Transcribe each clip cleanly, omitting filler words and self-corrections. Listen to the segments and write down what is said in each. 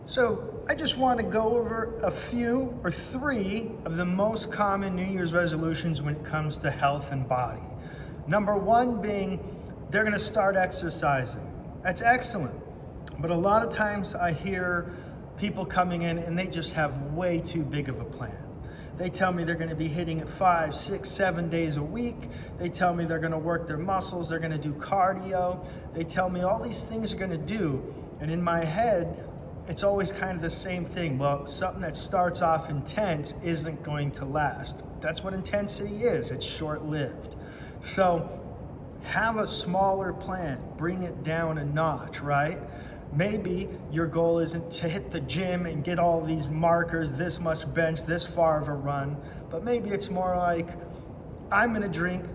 So I just want to go over a few or three of the most common New Year's resolutions when it comes to health and body. Number one being they're going to start exercising. That's excellent. But a lot of times I hear people coming in and they just have way too big of a plan. They tell me they're going to be hitting it 5, 6, 7 days a week. They tell me they're going to work their muscles. They're going to do cardio. They tell me all these things are going to do. And in my head, it's always kind of the same thing. Well, something that starts off intense isn't going to last. That's what intensity is. It's short-lived. So have a smaller plan. Bring it down a notch, right? Maybe your goal isn't to hit the gym and get all these markers, this much bench, this far of a run, but maybe it's more like, I'm gonna drink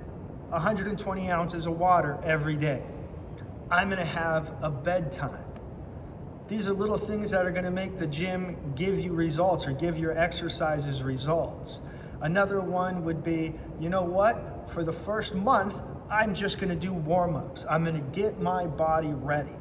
120 ounces of water every day. I'm gonna have a bedtime. These are little things that are going to make the gym give you results or give your exercises results. Another one would be, you know what? For the first month, I'm just going to do warm-ups. I'm going to get my body ready.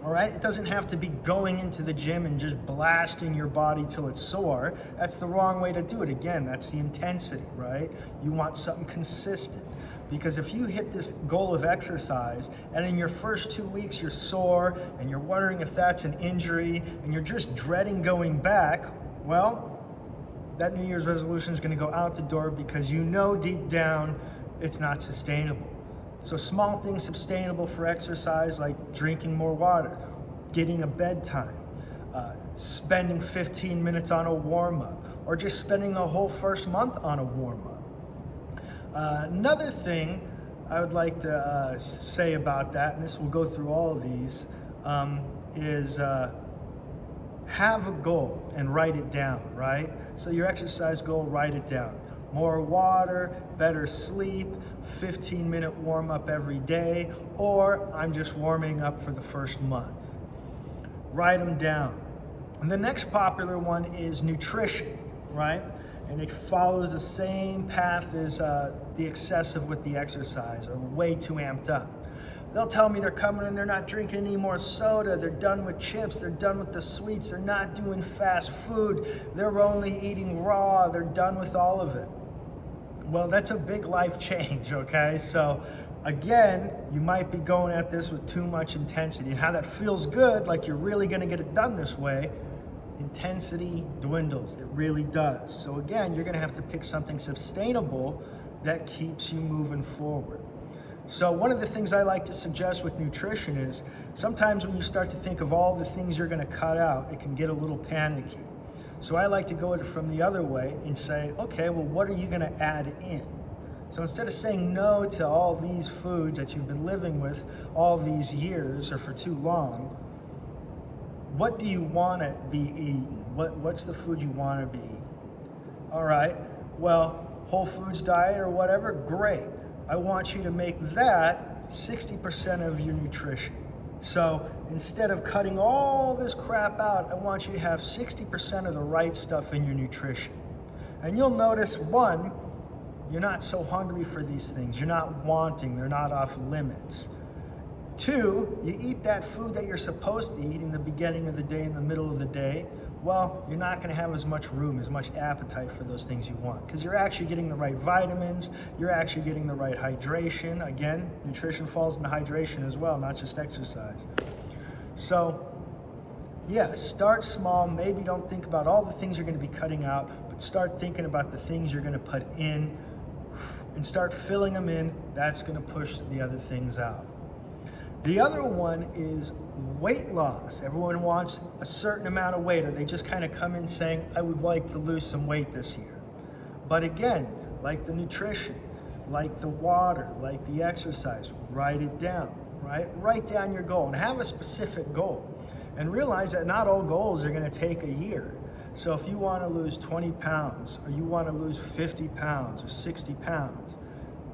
All right? It doesn't have to be going into the gym and just blasting your body till it's sore. That's the wrong way to do it. Again, that's the intensity, right? You want something consistent. Because if you hit this goal of exercise and in your first 2 weeks you're sore and you're wondering if that's an injury and you're just dreading going back, well, that New Year's resolution is going to go out the door because you know deep down it's not sustainable. So small things sustainable for exercise, like drinking more water, getting a bedtime, spending 15 minutes on a warm-up, or just spending the whole first month on a warm-up. Another thing I would like to say about that, and this will go through all of these, is have a goal and write it down, right? So your exercise goal, write it down. More water, better sleep, 15-minute warm-up every day, or I'm just warming up for the first month. Write them down. And the next popular one is nutrition, right? And it follows the same path as the excessive with the exercise, or way too amped up. They'll tell me they're coming and they're not drinking any more soda, they're done with chips, they're done with the sweets, they're not doing fast food, they're only eating raw, they're done with all of it. Well, that's a big life change, okay? So again, you might be going at this with too much intensity, and how that feels good, like you're really gonna get it done this way, intensity dwindles. It really does. So again, you're going to have to pick something sustainable that keeps you moving forward. So one of the things I like to suggest with nutrition is sometimes when you start to think of all the things you're going to cut out, it can get a little panicky. So I like to go at it from the other way and say, okay, well, what are you going to add in? So instead of saying no to all these foods that you've been living with all these years or for too long, what do you want to be eating? What's the food you want to be eating? All right, well, Whole Foods diet or whatever, great. I want you to make that 60% of your nutrition. So instead of cutting all this crap out, I want you to have 60% of the right stuff in your nutrition. And you'll notice, one, you're not so hungry for these things. You're not wanting, they're not off limits. Two, you eat that food that you're supposed to eat in the beginning of the day, in the middle of the day. Well, you're not going to have as much room, as much appetite for those things you want, because you're actually getting the right vitamins, you're actually getting the right hydration. Again, nutrition falls into hydration as well, not just exercise. So, yeah, start small. Maybe don't think about all the things you're going to be cutting out, but start thinking about the things you're going to put in and start filling them in. That's going to push the other things out. The other one is weight loss. Everyone wants a certain amount of weight, or they just kind of come in saying, I would like to lose some weight this year. But again, like the nutrition, like the water, like the exercise, write it down, right? Write down your goal and have a specific goal. And realize that not all goals are going to take a year. So if you want to lose 20 pounds, or you want to lose 50 pounds or 60 pounds,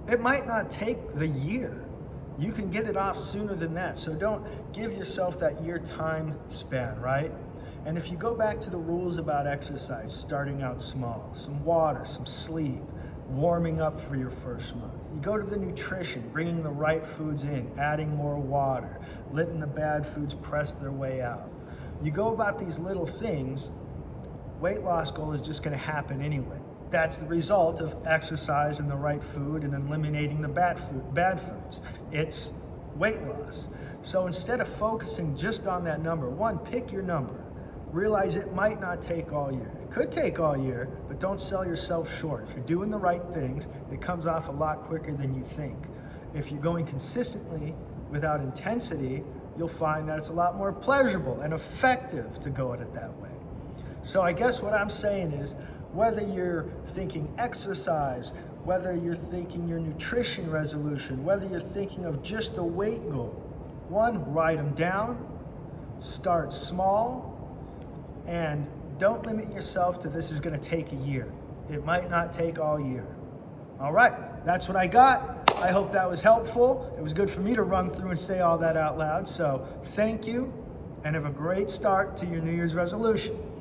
it might not take the year. You can get it off sooner than that. So don't give yourself that year time span, right? And if you go back to the rules about exercise, starting out small, some water, some sleep, warming up for your first month. You go to the nutrition, bringing the right foods in, adding more water, letting the bad foods press their way out. you go about these little things, weight loss goal is just going to happen anyway. That's the result of exercise and the right food and eliminating the bad foods. It's weight loss. So instead of focusing just on that number, one, pick your number. Realize it might not take all year. It could take all year, but don't sell yourself short. If you're doing the right things, it comes off a lot quicker than you think. If you're going consistently without intensity, you'll find that it's a lot more pleasurable and effective to go at it that way. So I guess what I'm saying is, whether you're thinking exercise, whether you're thinking your nutrition resolution, whether you're thinking of just the weight goal, one, write them down, start small, and don't limit yourself to this is going to take a year. It might not take all year. All right, that's what I got. I hope that was helpful. It was good for me to run through and say all that out loud. So thank you, and have a great start to your New Year's resolution.